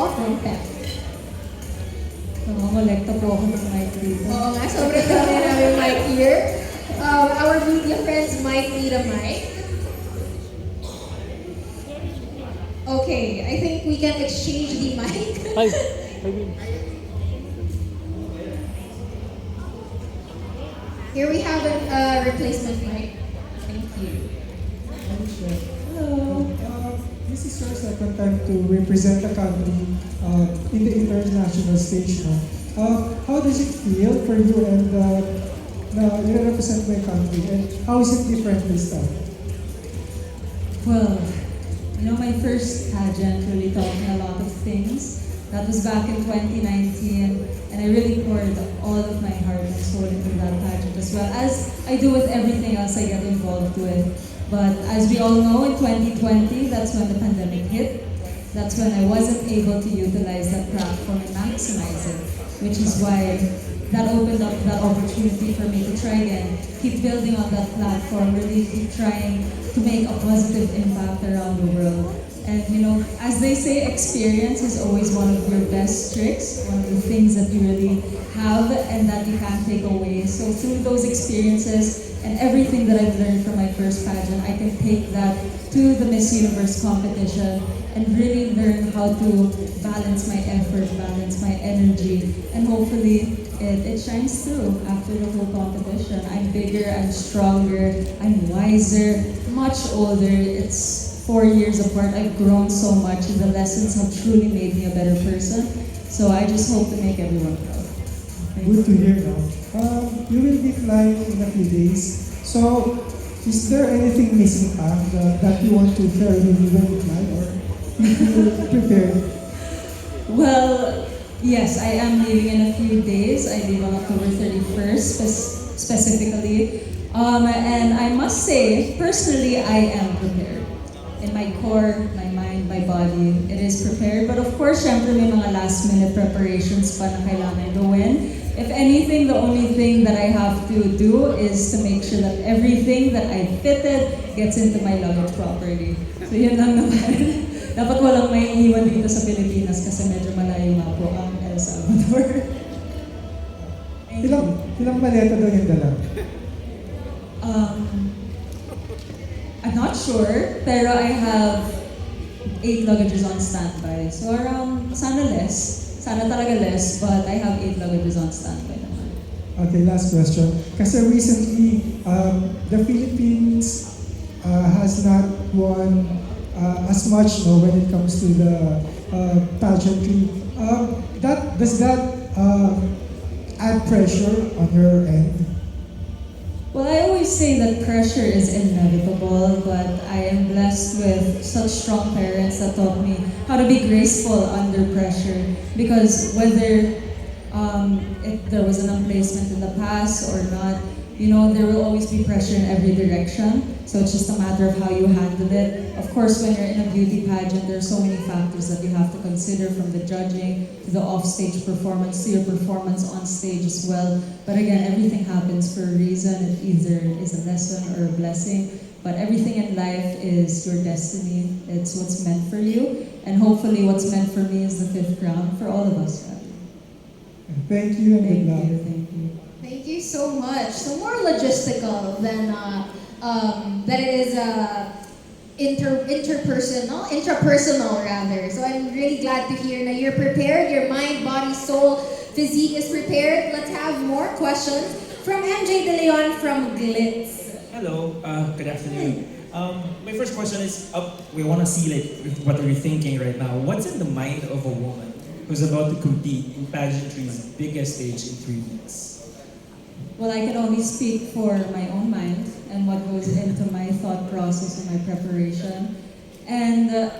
from 10. Nangongolekta po ako ng mic dito. Oo nga, sobrang dami namin mic here. Our media friends might need a mic. Okay, I think we can exchange the mic. Here we have a replacement mic. Thank you. Hello. This is your second time to represent the country in the international stage. No? How does it feel for you and you represent my country? And how is it different this time? Well, my first pageant really taught me a lot of things. That was back in 2019, and I really poured all of my heart and soul into that pageant as well, as I do with everything else I get involved with. But as we all know, in 2020, that's when the pandemic hit. That's when I wasn't able to utilize that platform and maximize it, which is why that opened up that opportunity for me to try again, keep building on that platform, really keep trying to make a positive impact around the world. And as they say, experience is always one of your best tricks, one of the things that you really have and that you can't take away. So through those experiences and everything that I've learned from my first pageant, I can take that to the Miss Universe competition and really learn how to balance my effort, balance my energy, and hopefully it shines through after the whole competition. I'm bigger, I'm stronger, I'm wiser, much older. It's 4 years apart. I've grown so much, and the lessons have truly made me a better person. So I just hope to make everyone proud. Good to hear now. You will be flying in a few days. So, is there anything missing that you want to share with me when you fly, or you prepared? Well, yes, I am leaving in a few days. I leave on October 31st, specifically. And I must say, personally, I am prepared. In my core, my mind, my body, it is prepared. But of course, syempre may mga last minute preparations pa na kailangan gawin. If anything, the only thing that I have to do is to make sure that everything that I fitted gets into my luggage properly. So yun lang naman. Dapat walang may iwan dito sa Pilipinas kasi medyo malayo nga po ang El Salvador. Ilang maleta daw yung dala? I'm not sure, pero I have 8 luggages on standby. So around, sana talaga less, but I have 8 luggages on standby naman. Okay, last question. Kasi recently, the Philippines has not won as much when it comes to the pageantry. Does that add pressure on your end? Well, I always say that pressure is inevitable, but I am blessed with such strong parents that taught me how to be graceful under pressure. Because whether if there was an placement in the past or not, there will always be pressure in every direction. So it's just a matter of how you handle it. Of course, when you're in a beauty pageant, there are so many factors that you have to consider, from the judging to the off-stage performance to your performance on stage as well. But again, everything happens for a reason. It either is a lesson or a blessing. But everything in life is your destiny. It's what's meant for you. And hopefully what's meant for me is the 5th crown for all of us. Thank you and good luck. Thank you. Thank you so much. So more logistical than it is intrapersonal rather. So I'm really glad to hear that you're prepared. Your mind, body, soul, physique is prepared. Let's have more questions from MJ De Leon from Glitz. Hello, good afternoon. My first question is, we want to see what are you thinking right now? What's in the mind of a woman who's about to compete in pageantry's biggest stage in 3 weeks? Well, I can only speak for my own mind and what goes into my thought process and my preparation. And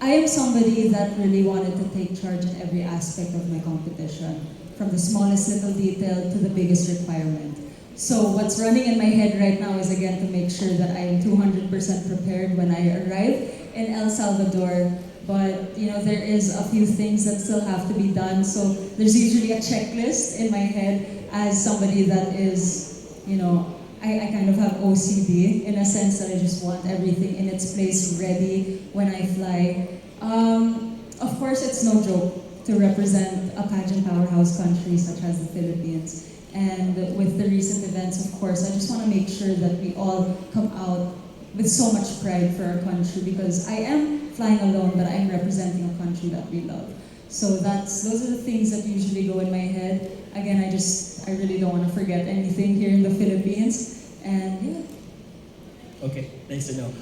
I am somebody that really wanted to take charge in every aspect of my competition, from the smallest little detail to the biggest requirement. So what's running in my head right now is, again, to make sure that I am 200% prepared when I arrive in El Salvador. But there is a few things that still have to be done. So there's usually a checklist in my head as somebody that is, I kind of have OCD in a sense that I just want everything in its place ready when I fly. Of course, it's no joke to represent a pageant powerhouse country such as the Philippines. And with the recent events, of course, I just want to make sure that we all come out with so much pride for our country, because I am flying alone, but I'm representing a country that we love. So those are the things that usually go in my head. Again, I really don't want to forget anything here in the Philippines. And yeah. Okay, nice to know.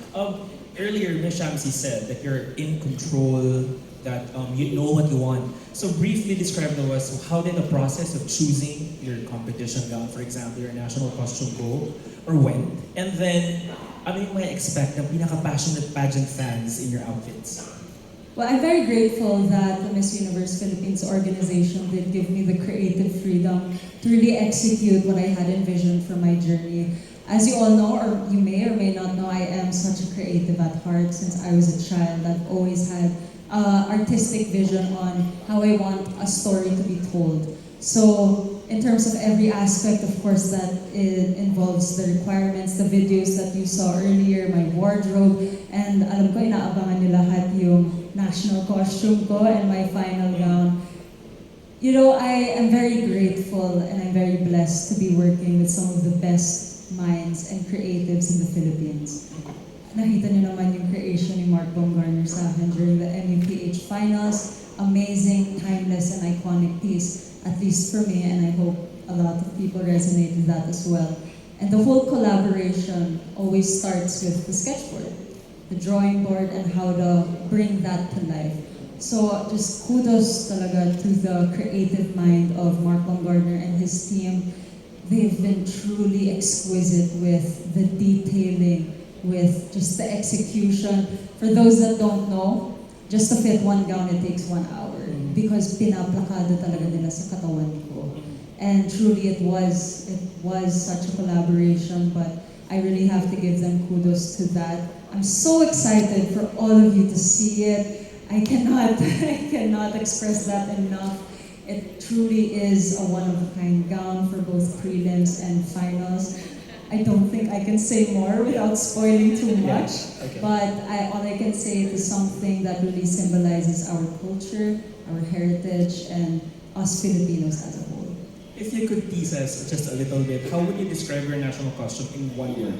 Earlier, Ms. Shamsi said that you're in control, that you know what you want. So briefly describe to us, how did the process of choosing your competition gown, for example, your national costume go, or when? And then, ano yung may expect ng pinaka-passionate pageant fans in your outfits? Well, I'm very grateful that the Miss Universe Philippines organization did give me the creative freedom to really execute what I had envisioned for my journey. As you all know, or you may or may not know, I am such a creative at heart. Since I was a child, I've always had artistic vision on how I want a story to be told. So in terms of every aspect, of course, that it involves the requirements, the videos that you saw earlier, my wardrobe, and alam ko, inaabangan niyo lahat yung national costume ko and my final gown. You know, I am very grateful and I'm very blessed to be working with some of the best minds and creatives in the Philippines. Nakita niyo naman yung creation ni Mark Baumgartner sa akin during the MUPH finals. Amazing, timeless, and iconic piece, at least for me, and I hope a lot of people resonate with that as well. And the whole collaboration always starts with the sketchboard, the drawing board, and how to bring that to life. So just kudos talaga to the creative mind of Mark Baumgartner and his team. They've been truly exquisite with the detailing, with just the execution. For those that don't know, just to fit one gown, it takes 1 hour because pinaplakado talaga nila sa katawan ko. And truly it was such a collaboration, but I really have to give them kudos to that. I'm so excited for all of you to see it. I cannot express that enough. It truly is a one-of-a-kind gown for both prelims and finals. I don't think I can say more without spoiling too much, okay. But all I can say it is something that really symbolizes our culture, our heritage, and us Filipinos as a whole. If you could tease us just a little bit, how would you describe your national costume in 1 word?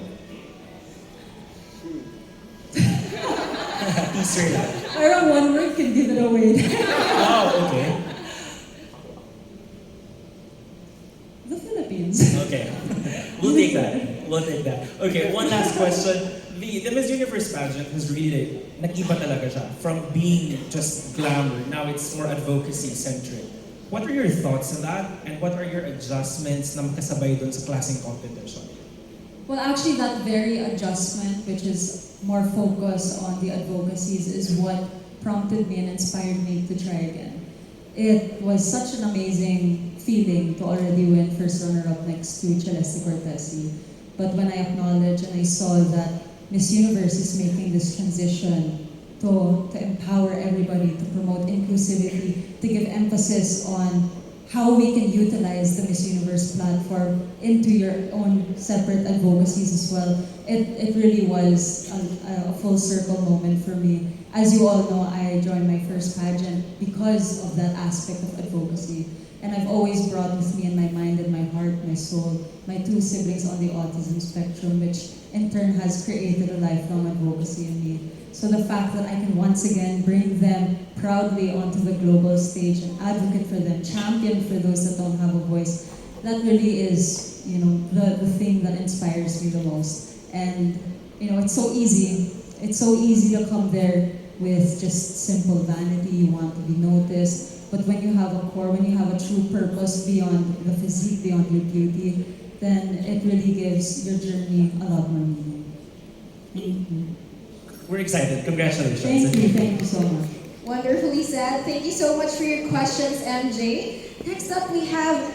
Teaser lang. Around one word can give it away. Oh, okay. The Philippines. Okay. We'll take that. Okay, one last question. The Miss Universe pageant has really, nag-iba talaga siya. From being just glamour, now it's more advocacy-centric. What are your thoughts on that? And what are your adjustments na makasabay dun sa klaseng competition? Well, actually, that very adjustment, which is more focused on the advocacies, is what prompted me and inspired me to try again. It was such an amazing feeling to already win first runner-up next to Celeste Cortesi. But when I acknowledged and I saw that Miss Universe is making this transition to empower everybody, to promote inclusivity, to give emphasis on how we can utilize the Miss Universe platform into your own separate advocacies as well. It really was a full circle moment for me. As you all know, I joined my first pageant because of that aspect of advocacy. And I've always brought with me in my mind and my heart, my soul, my 2 siblings on the autism spectrum, which in turn has created a lifelong advocacy in me. So the fact that I can once again bring them proudly onto the global stage and advocate for them, champion for those that don't have a voice, that really is, the thing that inspires me the most. And, it's so easy. It's so easy to come there with just simple vanity, you want to be noticed. But when you have a core, when you have a true purpose beyond the physique, beyond your beauty, then it really gives your journey a lot more meaning. Mm-hmm. We're excited. Congratulations. Thank you so much. Wonderfully said. Thank you so much for your questions, MJ. Next up, we have